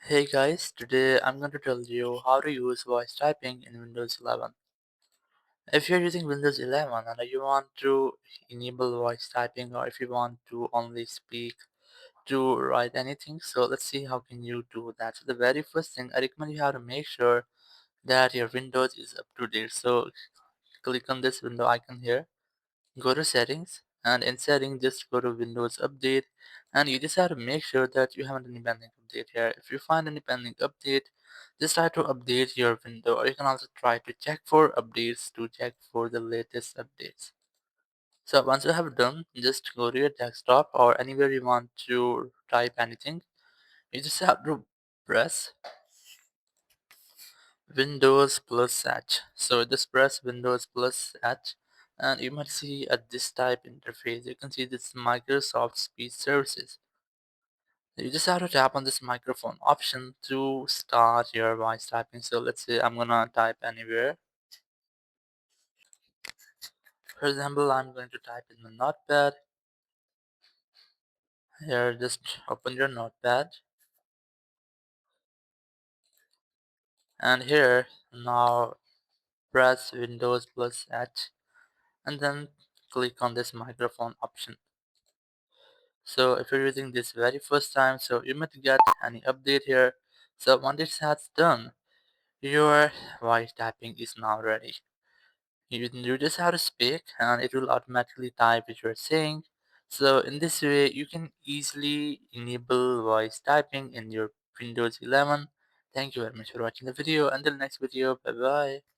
Hey guys, today I'm going to tell you how to use voice typing in Windows 11. If you're using Windows 11 and you want to enable voice typing, or if you want to only speak to write anything, so let's see how can you do that. So the very first thing I recommend you have to make sure that your Windows is up to date. So click on this window icon here, go to settings, and in settings just go to Windows update, and you just have to make sure that you have any pending update here. If you find any pending update, just try to update your window, or you can also try to check for updates to check for the latest updates. So once you have done, just go to your desktop or anywhere you want to type anything. You just have to press Windows plus H. So just press Windows plus H, and you might see a this type interface. You can see this Microsoft Speech Services. You just have to tap on this microphone option to start your voice typing. So let's say I'm gonna type anywhere. For example, I'm going to type in the Notepad. Here, just open your Notepad, and here now press Windows plus H, and then click on this microphone option. So if you're using this very first time, so you might get any update here. So once it has done, your voice typing is now ready. You just have to speak and it will automatically type what you're saying. So in this way, you can easily enable voice typing in your Windows 11. Thank you very much for watching the video. Until next video, bye bye.